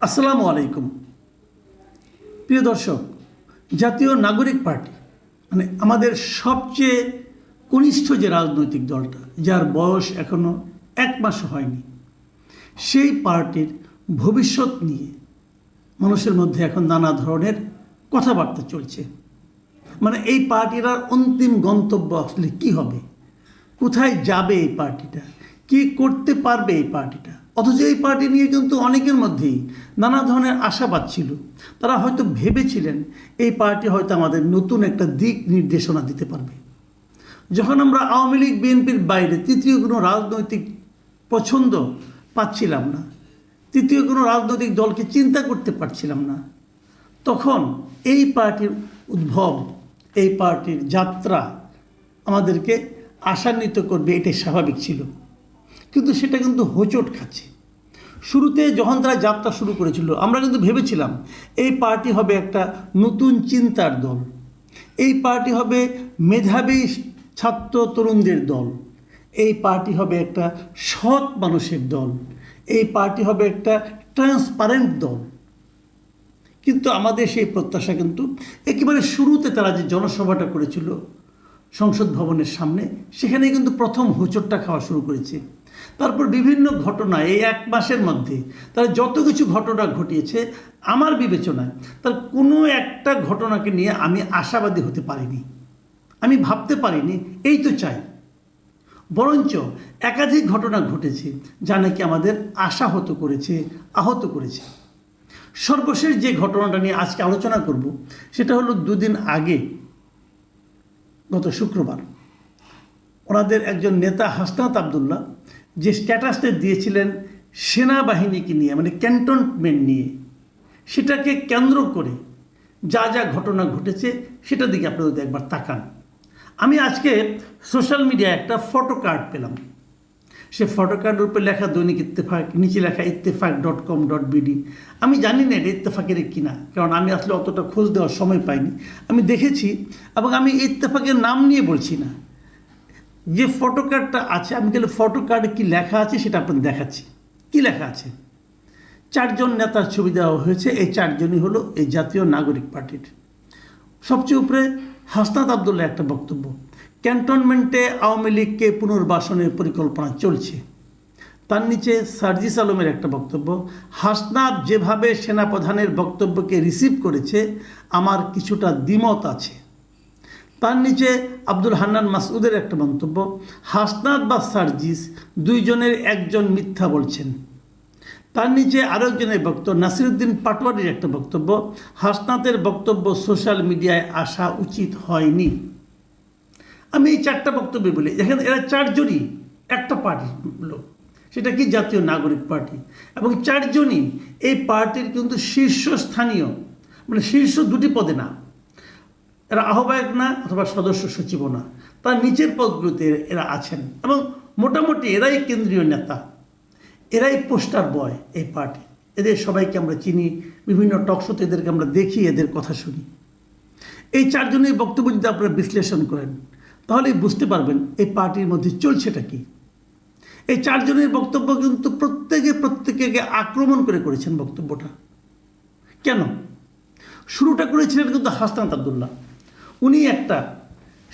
আসসালামু আলাইকুম। প্রিয় দর্শক, জাতীয় নাগরিক পার্টি মানে আমাদের সবচেয়ে কনিষ্ঠ যে রাজনৈতিক দলটা, যার বয়স এখনো 1 মাসও হয়নি, সেই পার্টির ভবিষ্যৎ নিয়ে মানুষের মধ্যে এখন নানা ধরনের কথাবার্তা চলছে। মানে এই পার্টির আর অন্তিম গন্তব্য আসলে কী হবে, কোথায় যাবে এই পার্টিটা, কী করতে পারবে এই পার্টিটা। অথচ এই পার্টি নিয়ে কিন্তু অনেকের মধ্যেই নানা ধরনের আশাবাদ ছিল। তারা হয়তো ভেবেছিলেন এই পার্টি হয়তো আমাদের নতুন একটা দিক নির্দেশনা দিতে পারবে। যখন আমরা আওয়ামী লীগ বিএনপির বাইরে তৃতীয় কোনো রাজনৈতিক পছন্দ পাচ্ছিলাম না, তৃতীয় কোনো রাজনৈতিক দলকে চিন্তা করতে পারছিলাম না, তখন এই পার্টির উদ্ভব, এই পার্টির যাত্রা আমাদেরকে আশান্বিত করবে, এটাই স্বাভাবিক ছিল। কিন্তু সেটা কিন্তু হোঁচট খাচ্ছে। শুরুতে যখন তারা যাত্রা শুরু করেছিল, আমরা কিন্তু ভেবেছিলাম এই পার্টি হবে একটা নতুন চিন্তার দল, এই পার্টি হবে মেধাবী ছাত্র তরুণদের দল, এই পার্টি হবে একটা সৎ মানুষের দল, এই পার্টি হবে একটা ট্রান্সপারেন্ট দল। কিন্তু আমাদের সেই প্রত্যাশা কিন্তু একেবারে শুরুতে তারা যে জনসভাটা করেছিল সংসদ ভবনের সামনে, সেখানে কিন্তু প্রথম হোঁচটটা খাওয়া শুরু করেছে। তারপর বিভিন্ন ঘটনা এই 1 মাসের মধ্যে তারা যত কিছু ঘটনা ঘটিয়েছে, আমার বিবেচনায় তার কোনো একটা ঘটনাকে নিয়ে আমি আশাবাদী হতে পারিনি, আমি ভাবতে পারিনি এই তো চাই। বরঞ্চ একাধিক ঘটনা ঘটেছে যা নাকি আমাদের আশাহত করেছে, আহত করেছে। সর্বশেষ যে ঘটনাটা নিয়ে আজকে আলোচনা করব সেটা হলো 2 দিন আগে, গত শুক্রবার, ওনাদের একজন নেতা হাসনাত আবদুল্লাহ যে স্ট্যাটাসটা দিয়েছিলেন সেনাবাহিনীকে নিয়ে, মানে ক্যান্টনমেন্ট নিয়ে, সেটাকে কেন্দ্র করে যা যা ঘটনা ঘটেছে সেটার দিকে আপনাদের একবার তাকান। আমি আজকে সোশ্যাল মিডিয়ায় একটা ফটো কার্ড পেলাম। সে ফটো কার্ডের উপরে লেখা দৈনিক ইত্তেফাক, নিচে লেখা ইত্তেফাক.com.bd। আমি জানি না এটা ইত্তেফাকের কিনা, কারণ আমি আসলে অতটা খোঁজ দেওয়ার সময় পাইনি। আমি দেখেছি এবং আমি ইত্তেফাকের নাম নিয়ে বলছি না। যে ফটো কার্ডটা আছে, আমি তাহলে ফটো কার্ডে কী লেখা আছে সেটা আপনাদের দেখাচ্ছি। কী লেখা আছে? 4 জন নেতার ছবি দেওয়া হয়েছে। এই 4 জনই হলো এই জাতীয় নাগরিক পার্টির। সবচেয়ে উপরে হাসনাত আবদুল্লাহ একটা বক্তব্য, ক্যান্টনমেন্টে আওয়ামী লীগকে পুনর্বাসনের পরিকল্পনা চলছে। তার নিচে সার্জিস আলমের একটা বক্তব্য, হাসনাত যেভাবে সেনাপ্রধানের বক্তব্যকে রিসিভ করেছে আমার কিছুটা দ্বিমত আছে। তার নিচে আব্দুল হান্নান মাসউদের একটা মন্তব্য, হাসনাত বা সার্জিস 2 জনের একজন মিথ্যা বলছেন। তার নিচে আরেকজনের বক্তব্য, নাসিরউদ্দিন পাটোয়ারির একটা বক্তব্য, হাসনাতের বক্তব্য সোশ্যাল মিডিয়ায় আসা উচিত হয়নি। আমি এই 4টা বক্তব্য বলি, দেখেন এরা 4 জনই একটা পার্টির লোক, সেটা কি জাতীয় নাগরিক পার্টি, এবং 4 জনই এই পার্টির কিন্তু শীর্ষস্থানীয়, মানে শীর্ষ 2টি পদে না, এরা আহ্বায়ক না অথবা সদস্য সচিবও না, তার নিচের পদগুলোতে এরা আছেন এবং মোটামুটি এরাই কেন্দ্রীয় নেতা, এরাই পোস্টার বয় এই পার্টি। এদের সবাইকে আমরা চিনি, বিভিন্ন টকশোতে এদেরকে আমরা দেখি, এদের কথা শুনি। এই 4 জনের বক্তব্য যদি আপনারা বিশ্লেষণ করেন তাহলেই বুঝতে পারবেন এই পার্টির মধ্যে চলছেটা কি। এই 4 জনের বক্তব্য কিন্তু প্রত্যেকে আক্রমণ করেছেন বক্তব্যটা। কেন? শুরুটা করেছিলেন কিন্তু হাসনাত আবদুল্লাহ। উনি একটা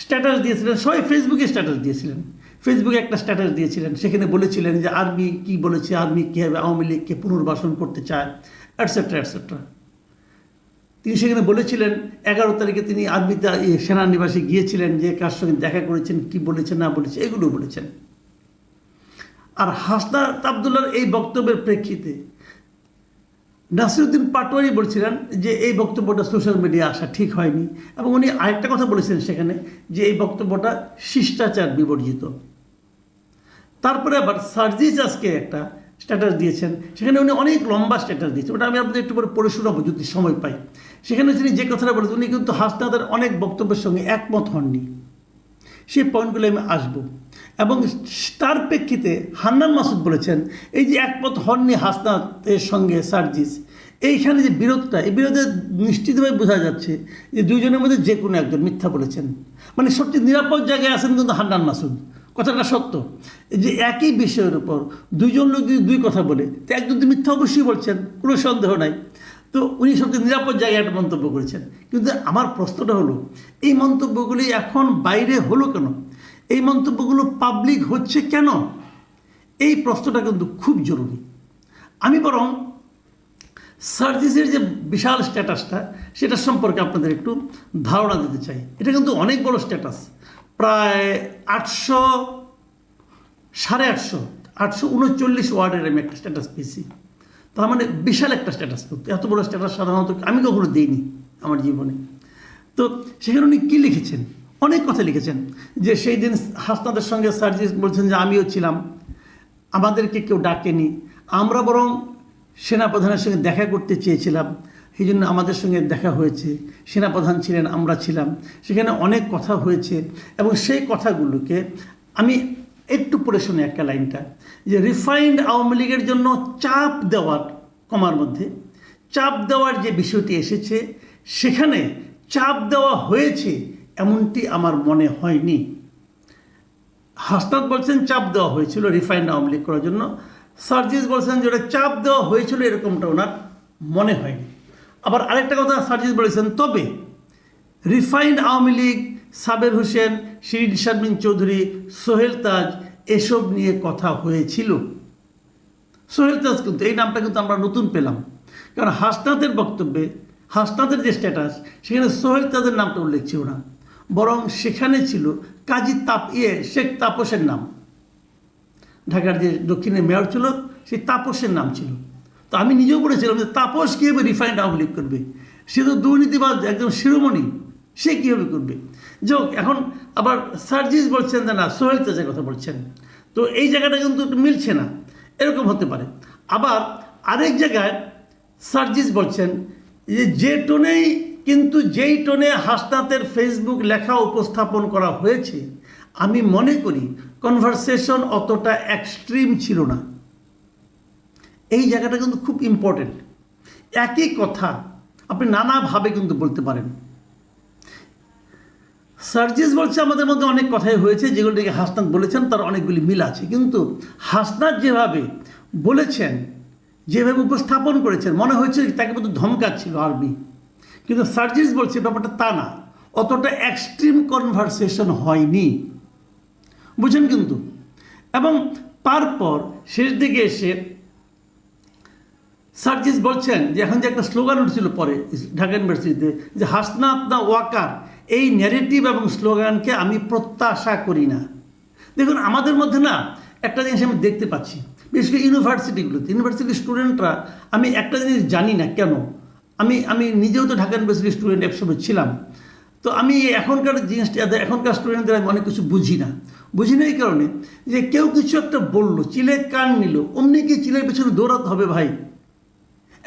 স্ট্যাটাস দিয়েছিলেন, সবাই ফেসবুকে স্ট্যাটাস দিয়েছিলেন, ফেসবুকে একটা স্ট্যাটাস দিয়েছিলেন, সেখানে বলেছিলেন যে আর্মি কি বলেছে, আর্মি কীভাবে আওয়ামী লীগকে পুনর্বাসন করতে চায়, অ্যাটসেট্রা অ্যাটসেট্রা। তিনি সেখানে বলেছিলেন 11 তারিখে তিনি আর্মিতে সেনানিবাসে গিয়েছিলেন, যে কার সঙ্গে দেখা করেছেন, কি বলেছেন না বলেছে, এগুলো বলেছেন। আর হাসনাত আবদুল্লাহর এই বক্তব্যের প্রেক্ষিতে নাসিরউদ্দিন পাটোয়ারি বলছিলেন যে এই বক্তব্যটা সোশ্যাল মিডিয়া আসা ঠিক হয়নি, এবং উনি আরেকটা কথা বলেছিলেন সেখানে, যে এই বক্তব্যটা শিষ্টাচার বিবর্জিত। তারপরে আবার সার্জিস আজকে একটা স্ট্যাটাস দিয়েছেন, সেখানে উনি অনেক লম্বা স্ট্যাটাস দিয়েছেন, ওটা আমি আপনাদের একটু পরে পড়ে শোনাবো যদি সময় পাই। সেখানে তিনি যে কথাটা বলেছেন, উনি কিন্তু হাসনাতের অনেক বক্তব্যের সঙ্গে একমত হননি। সেই পয়েন্টগুলো আমি আসবো। এবং তার প্রেক্ষিতে হান্নান মাসুদ বলেছেন, এই যে একমত হননি হাসনাতের সঙ্গে সার্জিস, এইখানে যে বিরোধটা, এই বিরোধে নিশ্চিতভাবে বোঝা যাচ্ছে যে 2 জনের মধ্যে যে কোনো একজন মিথ্যা বলেছেন। মানে সবচেয়ে নিরাপদ জায়গায় আছেন কিন্তু হান্নান মাসুদ, কথাটা সত্য যে একই বিষয়ের উপর দুইজন লোক যদি দুই কথা বলে তো একজন তো মিথ্যা অবশ্যই বলছেন, কোনো সন্দেহ নাই। তো উনি সবচেয়ে নিরাপদ জায়গায় একটা মন্তব্য করেছেন। কিন্তু আমার প্রশ্নটা হলো, এই মন্তব্যগুলি এখন বাইরে হলো কেন? এই মন্তব্যগুলো পাবলিক হচ্ছে কেন? এই প্রশ্নটা কিন্তু খুব জরুরি। আমি বরং সার্জিসের যে বিশাল স্ট্যাটাসটা সেটা সম্পর্কে আপনাদের একটু ধারণা দিতে চাই। এটা কিন্তু অনেক বড় স্ট্যাটাস, প্রায় 839 ওয়ার্ডের আমি একটা স্ট্যাটাস পেয়েছি। তার মানে বিশাল একটা স্ট্যাটাস। কিন্তু এত বড় স্ট্যাটাস সাধারণত আমি কখনো দিইনি আমার জীবনে। তো সেখানে উনি কী লিখেছেন? অনেক কথা লিখেছেন যে সেই দিন হাসনাতের সঙ্গে সার্জিস বলছেন যে আমিও ছিলাম, আমাদেরকে কেউ ডাকেনি, আমরা বরং সেনাপ্রধানের সঙ্গে দেখা করতে চেয়েছিলাম, সেই জন্য আমাদের সঙ্গে দেখা হয়েছে, সেনাপ্রধান ছিলেন, আমরা ছিলাম, সেখানে অনেক কথা হয়েছে। এবং সেই কথাগুলোকে আমি একটু পড়ে শুনি একটা লাইনটা, যে রিফাইন্ড আওয়ামী লীগের জন্য চাপ দেওয়ার, কমার মধ্যে চাপ দেওয়ার যে বিষয়টি এসেছে, সেখানে চাপ দেওয়া হয়েছে এমনটি আমার মনে হয়নি। হাসনাত বলছেন চাপ দেওয়া হয়েছিল রিফাইন্ড আওয়ামী লীগ করার জন্য, সার্জিস বলছেন যে ওটা চাপ দেওয়া হয়েছিল এরকমটা ওনার মনে হয়নি। আবার আরেকটা কথা সার্জিস বলেছেন, তবে রিফাইন্ড আওয়ামী লীগ, সাবের হোসেন, শিরিন শারমিন চৌধুরী, সোহেল তাজ এসব নিয়ে কথা হয়েছিল। সোহেল তাজ কিন্তু এই নামটা কিন্তু আমরা নতুন পেলাম, কারণ হাসনাতের বক্তব্যে, হাসনাতের যে স্ট্যাটাস, সেখানে সোহেল তাজের নামটা উল্লেখ ছিল না, বরং সেখানে ছিল কাজী শেখ তাপসের নাম। ঢাকার যে দক্ষিণের মেয়র ছিল সেই তাপসের নাম ছিল। তো আমি নিজেও বলেছিলাম যে তাপস কীভাবে রিফাইন্ড আওয়ামী লীগ করবে? সে তো দুর্নীতিবাদ, একদম শিরোমণি, সে কীভাবে করবে? যাক, এখন আবার সার্জিস বলছেন যে না, সোহেল তাজের কথা বলছেন। তো এই জায়গাটা কিন্তু মিলছে না, এরকম হতে পারে। আবার আরেক জায়গায় সার্জিস বলছেন যে টোনেই, কিন্তু যেই টোনে হাসনাতের ফেসবুক লেখা উপস্থাপন করা হয়েছে, আমি মনে করি কনভারসেশন অতটা এক্সট্রিম ছিল না। এই জায়গাটা কিন্তু খুব ইম্পর্টেন্ট। একই কথা আপনি নানাভাবে কিন্তু বলতে পারেন। সার্জিস বলছে আমাদের মধ্যে অনেক কথাই হয়েছে, যেগুলোকে হাসনাত বলেছেন তার অনেকগুলি মিল আছে, কিন্তু হাসনাত যেভাবে বলেছেন, যেভাবে উপস্থাপন করেছেন, মনে হয়েছে তাকে মতো ধমকাচ্ছিল আর্মি। কিন্তু সার্জিস বলছে ব্যাপারটা তা না, অতটা এক্সট্রিম কনভারসেশন হয়নি, বুঝেন কিন্তু। এবং তারপর শেষ দিকে এসে সার্জিস বলছেন যে এখন যে একটা স্লোগান উঠছিল পরে ঢাকা ইউনিভার্সিটিতে, যে হাসনাত না ওয়াকার, এই ন্যারেটিভ এবং স্লোগানকে আমি প্রত্যাশা করি না। দেখুন, আমাদের মধ্যে না একটা জিনিস আমি দেখতে পাচ্ছি, বিশেষ করে ইউনিভার্সিটিগুলোতে, ইউনিভার্সিটির স্টুডেন্টরা, আমি একটা জিনিস জানি না কেন, আমি নিজেও তো ঢাকা ইউনিভার্সিটির স্টুডেন্ট একসময় ছিলাম। তো আমি এখনকার জিনিসটা, এখনকার স্টুডেন্টদের আমি অনেক কিছু বুঝি না এই কারণে যে কেউ কিছু একটা বললো, চিলে কান নিল, অমনি কি চিলের পেছনে দৌড়াতে হবে? ভাই,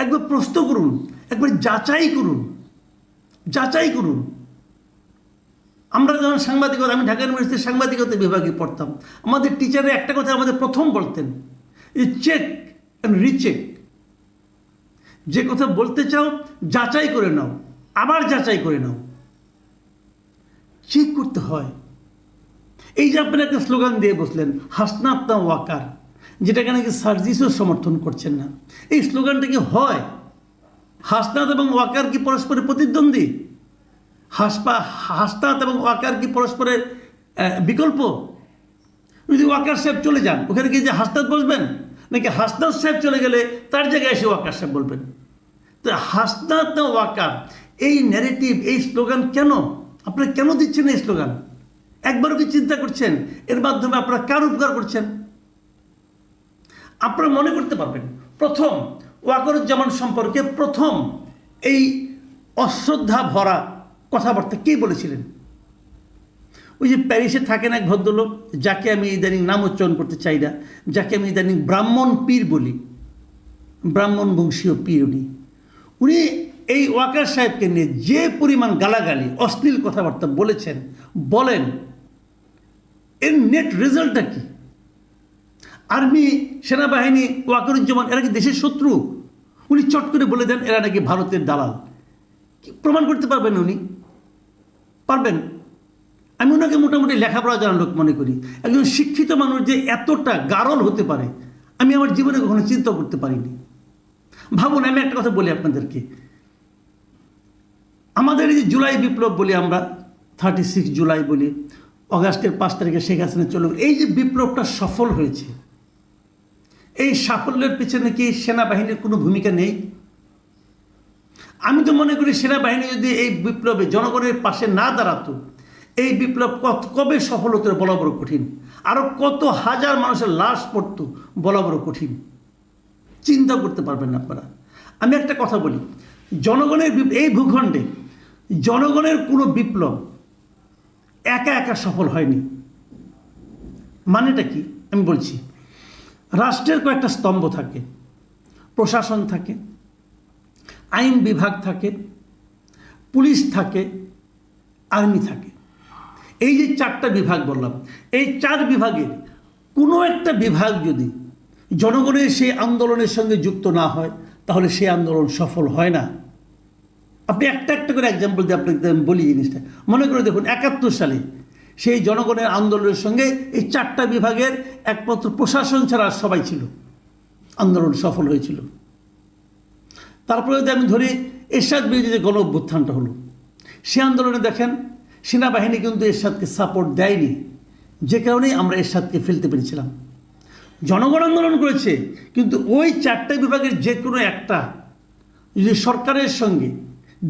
একবার প্রশ্ন করুন, একবার যাচাই করুন। আমরা যখন সাংবাদিকতা, আমি ঢাকা ইউনিভার্সিটির সাংবাদিকতা বিভাগে পড়তাম, আমাদের টিচারে একটা কথা আমাদের প্রথম বলতেন, যে চেক অ্যান্ড রিচেক। যে কথা বলতে চাও যাচাই করে নাও, আবার যাচাই করে নাও, চেক করতে হয়। এই যে আপনারা একটা স্লোগান দিয়ে বসলেন হাসনাত না ওয়াকার, যেটাকে নাকি সার্জিসও সমর্থন করছেন না, এই স্লোগানটা কি হয়? হাসনাত এবং ওয়াকার কি পরস্পরের প্রতিদ্বন্দ্বী? হাসনাত এবং ওয়াকার কি পরস্পরের বিকল্প? যদি ওয়াকার সাহেব চলে যান, ওখানে কি যে হাসনাত বসবেন, নাকি হাসনাত সাহেব চলে গেলে তার জায়গায় এসে ওয়াকার সাহেব বলবেন? তো হাসনাত না ওয়াকার, এই ন্যারেটিভ, এই স্লোগান কেন আপনারা কেন দিচ্ছেন? এই স্লোগান একবারও কি চিন্তা করছেন এর মাধ্যমে আপনারা কার উপকার করছেন? আপনারা মনে করতে পারবেন, প্রথম ওয়াকারুজ্জামান সম্পর্কে প্রথম এই অশ্রদ্ধা ভরা কথাবার্তা কে বলেছিলেন? ওই যে প্যারিসে থাকেন এক ভদ্রলোক, যাকে আমি ইদানিং নাম উচ্চারণ করতে চাই না, যাকে আমি ইদানিং ব্রাহ্মণ পীর বলি, ব্রাহ্মণ বংশীয় পীর উনি এই ওয়াকার সাহেবকে নিয়ে যে পরিমাণ গালাগালি, অশ্লীল কথাবার্তা বলেন, এর নেট রেজাল্টটা কি? আর্মি, সেনাবাহিনী, ওয়াকারুজ্জামান এরা কি দেশের শত্রু? উনি চট করে বলে দেন এরা নাকি ভারতের দালাল। কি প্রমাণ করতে পারবেন উনি? পারবেন? আমি ওনাকে মোটামুটি লেখাপড়া জানা লোক মনে করি। একজন শিক্ষিত মানুষ যে এতটা গারল হতে পারে আমি আমার জীবনে কখনো চিন্তা করতে পারিনি। ভাবুন, আমি একটা কথা বলি আপনাদেরকে, আমাদের এই যে জুলাই বিপ্লব বলি আমরা, 36 জুলাই বলি, অগাস্টের 5 তারিখে শেখ হাসিনা চলে গেল, এই যে বিপ্লবটা সফল হয়েছে, এই সাফল্যের পিছনে কি সেনাবাহিনীর কোনো ভূমিকা নেই? আমি তো মনে করি সেনাবাহিনী যদি এই বিপ্লবে জনগণের পাশে না দাঁড়াতো, এই বিপ্লব কবে সফল হতো বলা বড় কঠিন। আরও কত হাজার মানুষের লাশ পড়তো বলা বড় কঠিন, চিন্তা করতে পারবেন না আপনারা। আমি একটা কথা বলি, জনগণের এই ভূখণ্ডে জনগণের কোনো বিপ্লব একা একা সফল হয়নি। মানেটা কি আমি বলছি, রাষ্ট্রের কয়েকটা স্তম্ভ থাকে, প্রশাসন থাকে, আইন বিভাগ থাকে, পুলিশ থাকে, আর্মি থাকে। এই যে 4টা বিভাগ বললাম, এই 4 বিভাগের কোনো একটা বিভাগ যদি জনগণের সেই আন্দোলনের সঙ্গে যুক্ত না হয় তাহলে সেই আন্দোলন সফল হয় না। আপনি একটা একটা করে এক্সাম্পল দিয়ে আপনাকে বলি জিনিসটা। মনে করে দেখুন, 71 সালে সেই জনগণের আন্দোলনের সঙ্গে এই 4টা বিভাগের একমাত্র প্রশাসন ছাড়া সবাই ছিল, আন্দোলন সফল হয়েছিল। তারপরে যদি আমি ধরি এরশাদ বিরোধী যে গণ অভ্যুত্থানটা হলো, সে আন্দোলনে দেখেন সেনাবাহিনী কিন্তু এরশাদকে সাপোর্ট দেয়নি, যে কারণেই আমরা এরশাদকে ফেলতে পেরেছিলাম। জনগণ আন্দোলন করেছে, কিন্তু ওই 4টা বিভাগের যে কোনো একটা যদি সরকারের সঙ্গে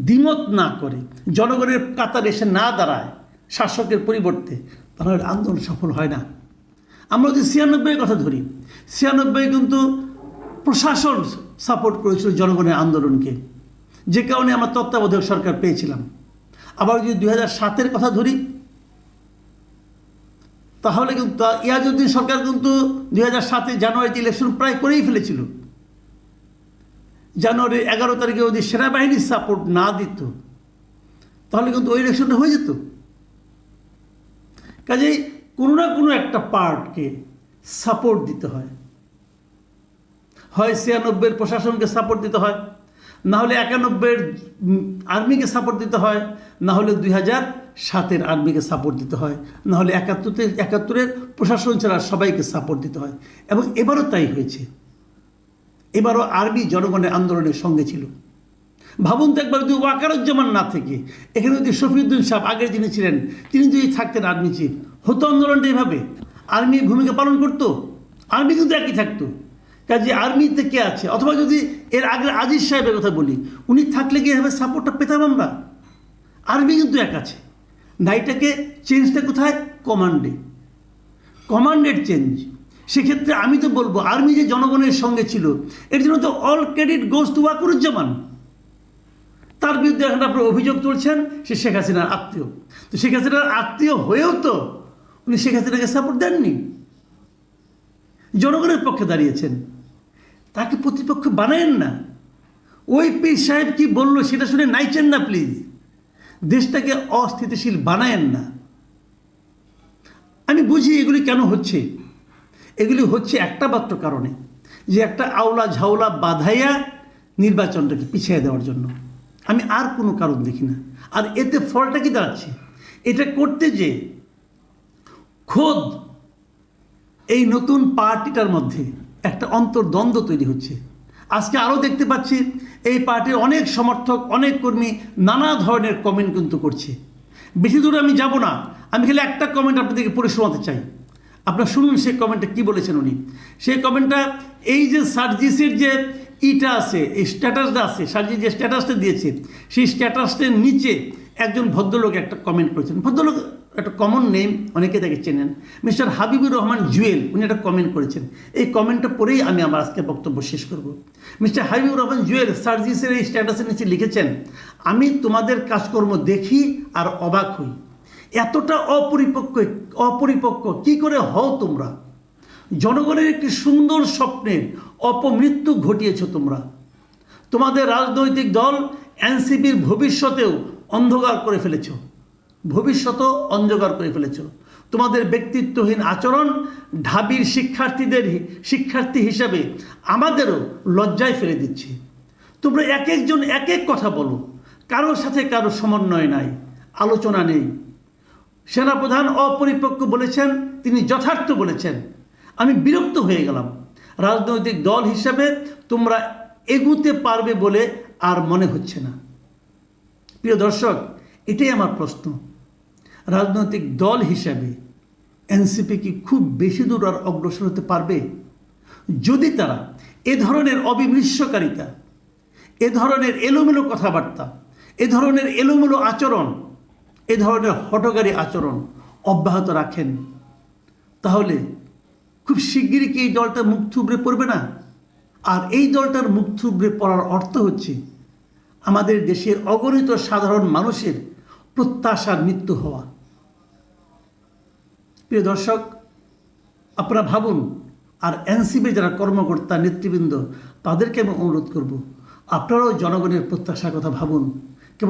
দ্বিমত না করে, জনগণের কাতারে এসে না দাঁড়ায় শাসকের পরিবর্তে, তাহলে আন্দোলন সফল হয় না। আমরা যদি 96-এর কথা ধরি, 96 কিন্তু প্রশাসন সাপোর্ট করেছিল জনগণের আন্দোলনকে, যে কারণে আমরা তত্ত্বাবধায়ক সরকার পেয়েছিলাম। আবার যদি 2007-এর কথা ধরি, তাহলে কিন্তু ইয়াজউদ্দিন সরকার কিন্তু 2007-এর জানুয়ারিতে ইলেকশন প্রায় করেই ফেলেছিল। জানুয়ারির 11 তারিখে যদি সেনাবাহিনীর সাপোর্ট না দিত তাহলে কিন্তু ওই ইলেকশনটা হয়ে যেত। কাজেই কোনো না কোনো একটা পার্টকে সাপোর্ট দিতে হয়, হয় 96-এর প্রশাসনকে সাপোর্ট দিতে হয়, না হলে 91-এর আর্মিকে সাপোর্ট দিতে হয়, না হলে 2007-এর আর্মিকে সাপোর্ট দিতে হয়, না হলে 71-এর প্রশাসন ছাড়া সবাইকে সাপোর্ট দিতে হয়। এবং এবারও তাই হয়েছে। এবারও আর্মি জনগণের আন্দোলনের সঙ্গে ছিল। ভাবুন তো একবার, যদি ওয়াকারুজ্জামান না থেকে এখানে যদি শফিউদ্দিন সাহেব আগের যিনি ছিলেন তিনি যদি থাকতেন আর্মি চিফ, হতো আন্দোলনটা এভাবে? আর্মি ভূমিকা পালন করতো? আর্মি কিন্তু একই থাকতো। কাজে আর্মিতে কে আছে? অথবা যদি এর আগে আজিজ সাহেবের কথা বলি, উনি থাকলে কি এভাবে সাপোর্টটা পেতাম আমরা? আর্মি কিন্তু এক আছে। নাইটাকে চেঞ্জটা কোথায়? কমান্ডে, কমান্ডের চেঞ্জ। সেক্ষেত্রে আমি তো বলবো আর্মি যে জনগণের সঙ্গে ছিল, এর জন্য তো all credit goes to Wakeruzzaman. তার বিরুদ্ধে এখন আপনার অভিযোগ তুলছেন সে শেখ হাসিনার আত্মীয়। তো শেখ হাসিনার আত্মীয় হয়েও তো উনি শেখ হাসিনাকে সাপোর্ট দেননি, জনগণের পক্ষে দাঁড়িয়েছেন। তাকে প্রতিপক্ষ বানায়েন না। ওই পীর সাহেব কি বললো সেটা শুনে নাইচেন না প্লিজ। দেশটাকে অস্থিতিশীল বানায়েন না। আমি বুঝি এগুলি কেন হচ্ছে। এগুলি হচ্ছে একটা মাত্র কারণে, যে একটা আওলা ঝাওলা বাধাইয়া নির্বাচনটাকে পিছিয়ে দেওয়ার জন্য। আমি আর কোনো কারণ দেখি না। আর এতে ফলটা কি দাঁড়াচ্ছে? এটা করতে যে খোদ এই নতুন পার্টিটার মধ্যে একটা অন্তর্দ্বন্দ্ব তৈরি হচ্ছে। আজকে আরও দেখতে পাচ্ছি এই পার্টির অনেক সমর্থক, অনেক কর্মী নানা ধরনের কমেন্ট কিন্তু করছে। বেশি দূরে আমি যাব না, আমি খালি একটা কমেন্ট আপনাদেরকে পড়ে শোনাতে চাই। আপনারা শুনুন সেই কমেন্টটা কী বলেছেন উনি। সেই কমেন্টটা, এই যে সার্জিসের যে ইটা আছে, এই স্ট্যাটাসটা আছে, সার্জি যে স্ট্যাটাসটা দিয়েছে, সেই স্ট্যাটাসটার নিচে একজন ভদ্রলোক একটা কমেন্ট করেছেন। ভদ্রলোক একটা কমন নেম, অনেকে তাকে চেনেন, মিস্টার হাবিবুর রহমান জুয়েল। উনি একটা কমেন্ট করেছেন। এই কমেন্টটা পড়েই আমি আমার আজকে বক্তব্য শেষ করব। মিস্টার হাবিবুর রহমান জুয়েল সার্জিসের এই স্ট্যাটাসের নিচে লিখেছেন, আমি তোমাদের কাজকর্ম দেখি আর অবাক হই। এতটা অপরিপক্ক কি করে হও তোমরা? জনগণের একটি সুন্দর স্বপ্নের অপমৃত্যু ঘটিয়েছ তোমরা। তোমাদের রাজনৈতিক দল এনসিপির ভবিষ্যতেও অন্ধকার করে ফেলেছ, ভবিষ্যতও অন্ধকার করে ফেলেছ। তোমাদের ব্যক্তিত্বহীন আচরণ ঢাবির শিক্ষার্থী হিসাবে আমাদেরও লজ্জায় ফেলে দিচ্ছে। তোমরা এক একজন এক এক কথা বলো, কারোর সাথে কারো সমন্বয় নাই, আলোচনা নেই। সেনাপ্রধান অপরিপক্ক বলেছেন, তিনি যথার্থ বলেছেন। আমি বিরক্ত হয়ে গেলাম। রাজনৈতিক দল হিসাবে তোমরা এগুতে পারবে বলে আর মনে হচ্ছে না। প্রিয় দর্শক, এটাই আমার প্রশ্ন। রাজনৈতিক দল হিসাবে এনসিপি কি খুব বেশি দূর আর অগ্রসর হতে পারবে যদি তারা এ ধরনের অবিমৃষ্যকারিতা, এ ধরনের এলোমেলো কথাবার্তা, এ ধরনের এলোমেলো আচরণ, এ ধরনের হঠকারী আচরণ অব্যাহত রাখেন? তাহলে খুব শিগগিরই কি এই দলটা মুখ থুবড়ে পড়বে না? আর এই দলটার মুখ থুবড়ে পড়ার অর্থ হচ্ছে আমাদের দেশের অগণিত সাধারণ মানুষের প্রত্যাশার মৃত্যু হওয়া। প্রিয় দর্শক, আপনারা ভাবুন। আর এনসিপি যারা কর্মকর্তা নেতৃবৃন্দ, তাদেরকে আমি অনুরোধ করব, আপনারাও জনগণের প্রত্যাশার কথা ভাবুন।